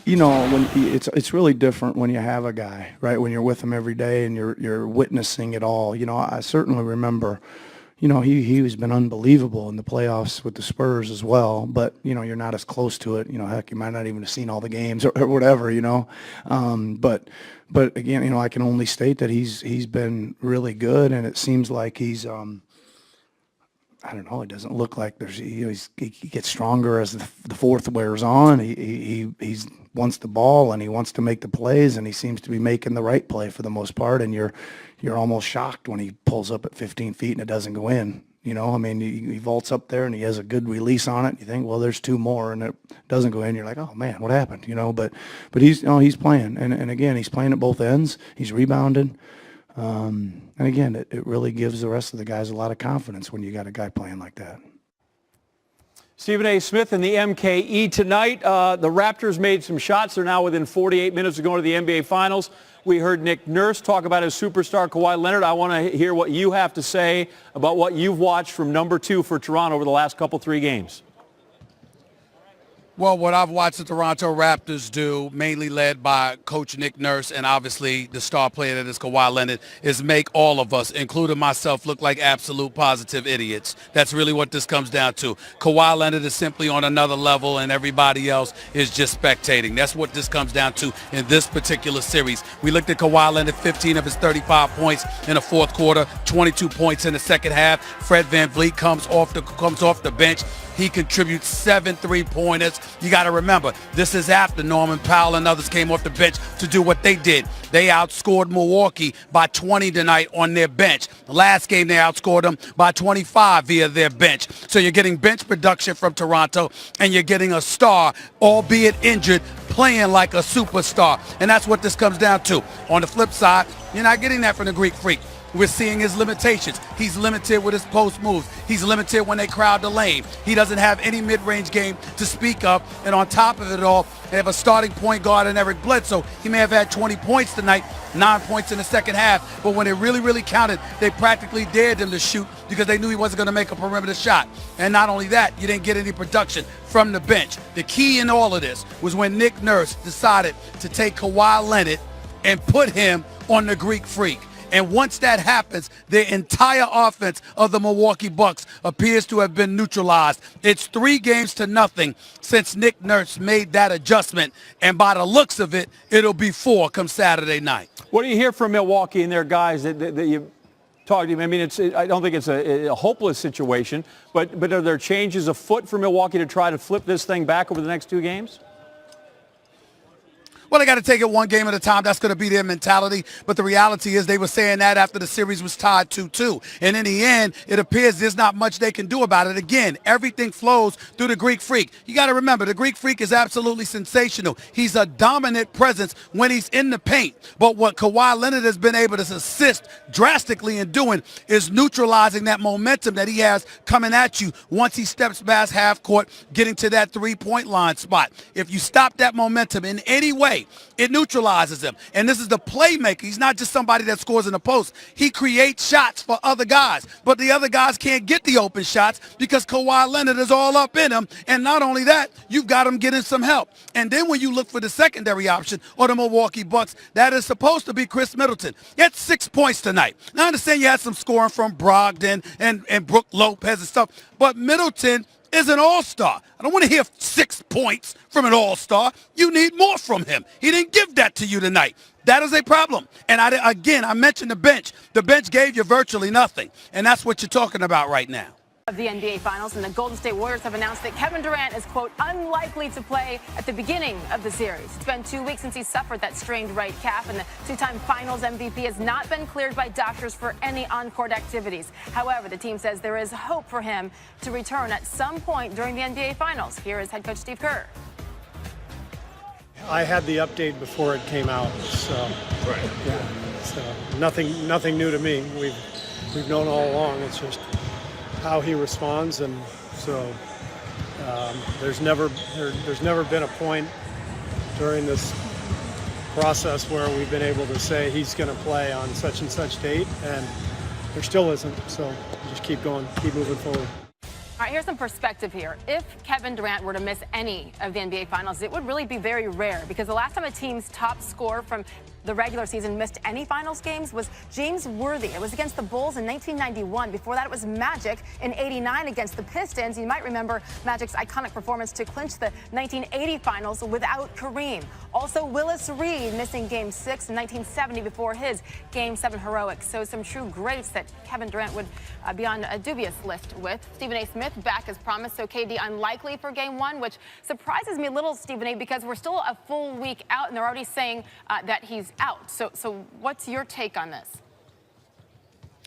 You know, when it's really different when you have a guy, right? When you're with him every day and you're witnessing it all. You know, I certainly remember, you know, he's been unbelievable in the playoffs with the Spurs as well. But you know, you're not as close to it. You know, heck, you might not even have seen all the games or whatever. You know, but again, you know, I can only state that he's been really good, and it seems like he's I don't know. It doesn't look like there's. You know, he gets stronger as the fourth wears on. He's wants the ball and he wants to make the plays, and he seems to be making the right play for the most part. And you're almost shocked when he pulls up at 15 feet and it doesn't go in. You know, I mean, he vaults up there and he has a good release on it. You think, well, there's two more, and it doesn't go in. You're like, oh man, what happened? You know, but he's he's playing, and again, he's playing at both ends. He's rebounding. And again, it really gives the rest of the guys a lot of confidence when you got a guy playing like that. Stephen A. Smith in the MKE tonight. The Raptors made some shots. They're now within 48 minutes of going to the NBA Finals. We heard Nick Nurse talk about his superstar Kawhi Leonard. I want to hear what you have to say about what you've watched from number 2 for Toronto over the last three games. Well, what I've watched the Toronto Raptors do, mainly led by Coach Nick Nurse and obviously the star player that is Kawhi Leonard, is make all of us, including myself, look like absolute positive idiots. That's really what this comes down to. Kawhi Leonard is simply on another level and everybody else is just spectating. That's what this comes down to in this particular series. We looked at Kawhi Leonard, 15 of his 35 points in the fourth quarter, 22 points in the second half. Fred VanVleet comes off the bench. He contributes 7 3-pointers. You got to remember, this is after Norman Powell and others came off the bench to do what they did. They outscored Milwaukee by 20 tonight on their bench. The last game, they outscored them by 25 via their bench. So you're getting bench production from Toronto, and you're getting a star, albeit injured, playing like a superstar. And that's what this comes down to. On the flip side, you're not getting that from the Greek Freak. We're seeing his limitations. He's limited with his post moves. He's limited when they crowd the lane. He doesn't have any mid-range game to speak of. And on top of it all, they have a starting point guard in Eric Bledsoe. He may have had 20 points tonight, 9 points in the second half. But when it really, really counted, they practically dared him to shoot because they knew he wasn't going to make a perimeter shot. And not only that, you didn't get any production from the bench. The key in all of this was when Nick Nurse decided to take Kawhi Leonard and put him on the Greek Freak. And once that happens, the entire offense of the Milwaukee Bucks appears to have been neutralized. It's 3-0 since Nick Nurse made that adjustment. And by the looks of it, it'll be 4 come Saturday night. What do you hear from Milwaukee and their guys that you talked to? I mean, I don't think it's a hopeless situation, but are there changes afoot for Milwaukee to try to flip this thing back over the next 2 games? Well, they got to take it one game at a time. That's going to be their mentality. But the reality is they were saying that after the series was tied 2-2. And in the end, it appears there's not much they can do about it. Again, everything flows through the Greek Freak. You got to remember, the Greek Freak is absolutely sensational. He's a dominant presence when he's in the paint. But what Kawhi Leonard has been able to assist drastically in doing is neutralizing that momentum that he has coming at you once he steps past half court, getting to that 3-point line spot. If you stop that momentum in any way, it neutralizes him. And this is the playmaker. He's not just somebody that scores in the post. He creates shots for other guys. But the other guys can't get the open shots because Kawhi Leonard is all up in him. And not only that, you've got him getting some help. And then when you look for the secondary option or the Milwaukee Bucks, that is supposed to be Chris Middleton. He had 6 points tonight. Now, I understand you had some scoring from Brogdon and Brook Lopez and stuff, but Middleton is an all-star. I don't want to hear 6 points from an all-star. You need more from him. He didn't give that to you tonight. That is a problem. And I mentioned the bench. The bench gave you virtually nothing, and that's what you're talking about right now. Of the NBA Finals, and the Golden State Warriors have announced that Kevin Durant is, quote, unlikely to play at the beginning of the series. It's been 2 weeks since he suffered that strained right calf, and the 2-time Finals MVP has not been cleared by doctors for any on-court activities. However, the team says there is hope for him to return at some point during the NBA Finals. Here is head coach Steve Kerr. I had the update before it came out, so right. Yeah, so nothing new to me. We've known all along. It's just how he responds, and so there's never been a point during this process where we've been able to say he's going to play on such and such date, and there still isn't. So just keep going, keep moving forward. All right, here's some perspective here. If Kevin Durant were to miss any of the NBA Finals, it would really be very rare because the last time a team's top scorer from the regular season missed any finals games was James Worthy. It was against the Bulls in 1991. Before that, it was Magic in '89 against the Pistons. You might remember Magic's iconic performance to clinch the 1980 finals without Kareem. Also, Willis Reed missing Game 6 in 1970 before his Game 7 heroics. So some true greats that Kevin Durant would be on a dubious list with. Stephen A. Smith back as promised, so KD unlikely for Game 1, which surprises me a little, Stephen A., because we're still a full week out, and they're already saying that he's out. So what's your take on this?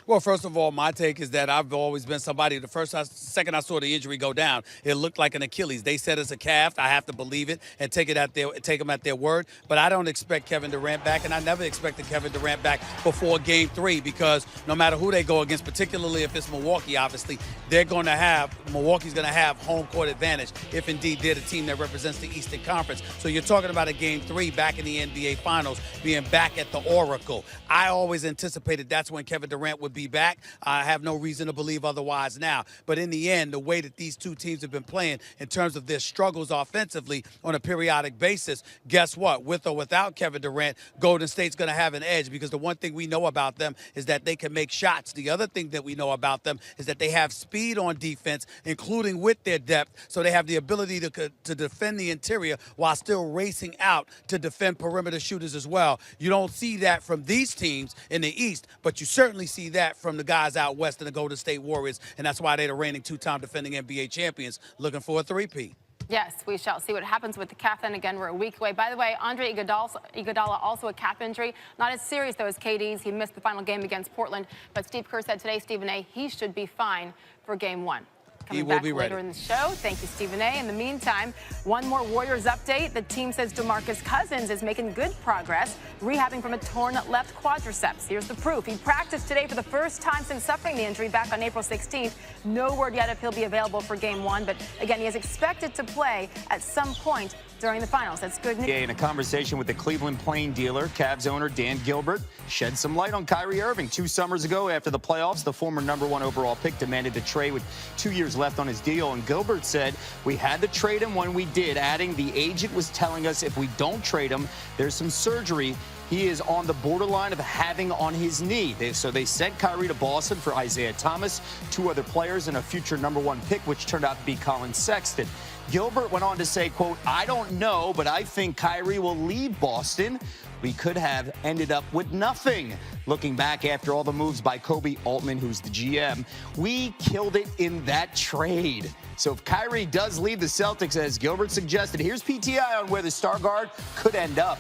Well, first of all, my take is that I've always been somebody, second I saw the injury go down, it looked like an Achilles. They said it's a calf. I have to believe it and take them at their word. But I don't expect Kevin Durant back, and I never expected Kevin Durant back before Game 3 because no matter who they go against, particularly if it's Milwaukee, obviously, Milwaukee's going to have home court advantage if indeed they're the team that represents the Eastern Conference. So you're talking about a Game 3 back in the NBA Finals being back at the Oracle. I always anticipated that's when Kevin Durant would be back. I have no reason to believe otherwise now. But in the end, the way that these two teams have been playing in terms of their struggles offensively on a periodic basis, guess what? With or without Kevin Durant, Golden State's going to have an edge because the one thing we know about them is that they can make shots. The other thing that we know about them is that they have speed on defense, including with their depth, so they have the ability to defend the interior while still racing out to defend perimeter shooters as well. You don't see that from these teams in the East, but you certainly see that from the guys out west in the Golden State Warriors, and that's why they're the reigning two-time defending NBA champions looking for a three-peat. Yes, we shall see what happens with the calf. Then again, we're a week away. By the way, Andre Iguodala also a calf injury. Not as serious, though, as KD's. He missed the final game against Portland. But Steve Kerr said today, Stephen A., he should be fine for Game 1. Coming back later in the show. Thank you, Stephen A. In the meantime, one more Warriors update. The team says DeMarcus Cousins is making good progress, rehabbing from a torn left quadriceps. Here's the proof. He practiced today for the first time since suffering the injury back on April 16th. No word yet if he'll be available for Game 1, but again, he is expected to play at some point during the finals. That's good news. In a conversation with the Cleveland Plain dealer, Cavs owner Dan Gilbert shed some light on Kyrie Irving. 2 summers ago, after the playoffs, the former #1 overall pick demanded the trade with 2 years left on his deal, and Gilbert said, "We had to trade him when we did," adding, "The agent was telling us if we don't trade him, there's some surgery he is on the borderline of having on his knee." So they sent Kyrie to Boston for Isaiah Thomas, 2 other players, and a future #1 pick, which turned out to be Colin Sexton. Gilbert went on to say, quote, "I don't know, but I think Kyrie will leave Boston. We could have ended up with nothing." Looking back after all the moves by Kobe Altman, who's the GM, "We killed it in that trade." So if Kyrie does leave the Celtics, as Gilbert suggested, here's PTI on where the star guard could end up.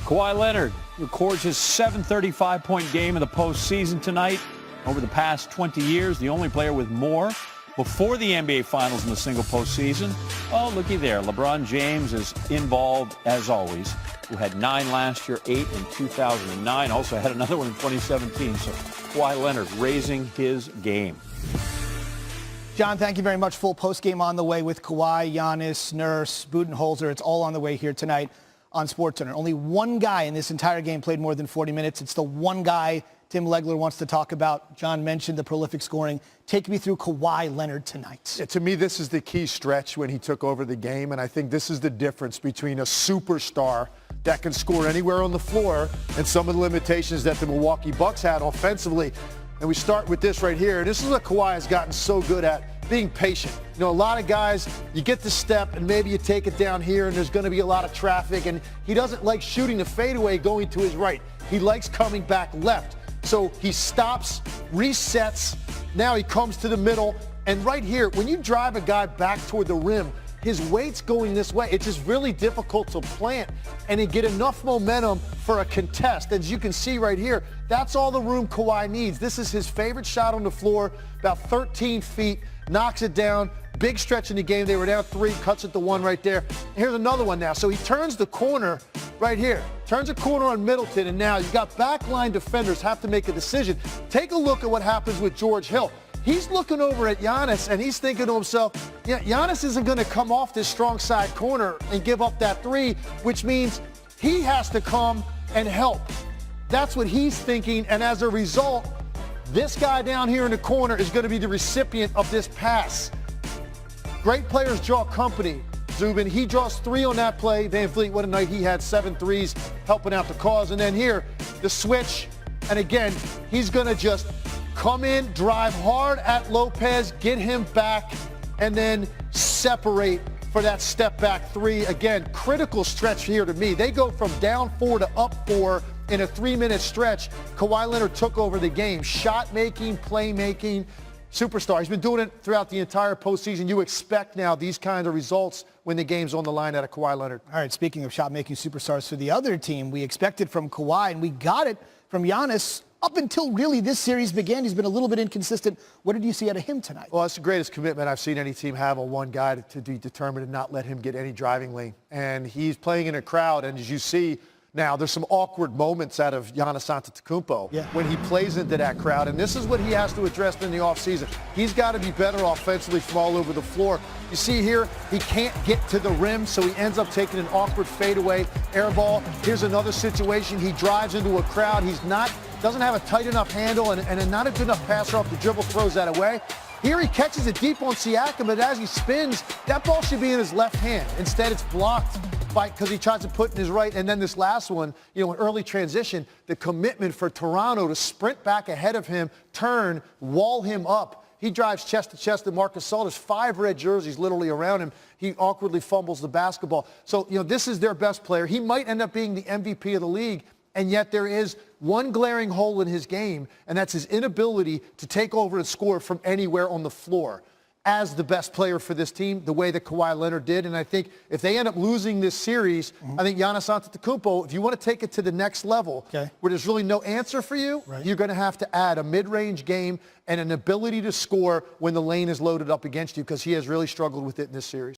Kawhi Leonard records his 735-point game in the postseason tonight. Over the past 20 years, the only player with more before the NBA Finals in the single postseason. Oh, looky there. LeBron James is involved, as always, who had 9 last year, 8 in 2009. Also had another one in 2017. So Kawhi Leonard raising his game. John, thank you very much. Full postgame on the way with Kawhi, Giannis, Nurse, Budenholzer. It's all on the way here tonight on SportsCenter. Only one guy in this entire game played more than 40 minutes. It's the one guy Tim Legler wants to talk about. John mentioned the prolific scoring. Take me through Kawhi Leonard tonight. Yeah, to me, this is the key stretch when he took over the game, and I think this is the difference between a superstar that can score anywhere on the floor and some of the limitations that the Milwaukee Bucks had offensively. And we start with this right here. This is what Kawhi has gotten so good at, being patient. You know, a lot of guys, you get the step and maybe you take it down here and there's going to be a lot of traffic, and he doesn't like shooting the fadeaway going to his right. He likes coming back left. So he stops, resets, now he comes to the middle, and right here, when you drive a guy back toward the rim, his weight's going this way. It's just really difficult to plant and then get enough momentum for a contest. As you can see right here, that's all the room Kawhi needs. This is his favorite shot on the floor, about 13 feet, knocks it down. Big stretch in the game. They were down 3, cuts it to 1 right there. And here's another one now. So he turns the corner right here. Turns a corner on Middleton, and now you got backline defenders have to make a decision. Take a look at what happens with George Hill. He's looking over at Giannis, and he's thinking to himself, yeah, Giannis isn't going to come off this strong side corner and give up that 3, which means he has to come and help. That's what he's thinking, and as a result, This guy down here in the corner is going to be the recipient of this pass. Great players draw company. Zubin, he draws 3 on that play. Van Vliet, what a night he had, 7 threes, helping out the cause. And then here, the switch. And again, he's going to just come in, drive hard at Lopez, get him back, and then separate for that step back 3. Again, critical stretch here to me. They go from down 4 to up 4 in a 3-minute stretch. Kawhi Leonard took over the game. Shot making, play making, superstar. He's been doing it throughout the entire postseason. You expect now these kind of results when the game's on the line out of Kawhi Leonard. All right, speaking of shot-making superstars for the other team, we expected from Kawhi, and we got it from Giannis up until really this series began. He's been a little bit inconsistent. What did you see out of him tonight? Well, it's the greatest commitment I've seen any team have on one guy to be determined and not let him get any driving lane. And he's playing in a crowd, and as you see, now, there's some awkward moments out of Giannis Antetokounmpo when he plays into that crowd, and this is what he has to address in the offseason. He's got to be better offensively from all over the floor. You see here, he can't get to the rim, so he ends up taking an awkward fadeaway air ball. Here's another situation. He drives into a crowd. Doesn't have a tight enough handle and not a good enough passer off the dribble, throws that away. Here he catches it deep on Siakam, but as he spins, that ball should be in his left hand. Instead, it's blocked because he tries to put in his right. And then this last one, an early transition, the commitment for Toronto to sprint back ahead of him, turn, wall him up. He drives chest to chest to Marcus Gasol. There's 5 red jerseys literally around him. He awkwardly fumbles the basketball. So, this is their best player. He might end up being the MVP of the league. And yet there is one glaring hole in his game, and that's his inability to take over and score from anywhere on the floor. As the best player for this team, the way that Kawhi Leonard did. And I think if they end up losing this series, I think Giannis Antetokounmpo, if you want to take it to the next level, where there's really no answer for you, you're going to have to add a mid-range game and an ability to score when the lane is loaded up against you, because he has really struggled with it in this series.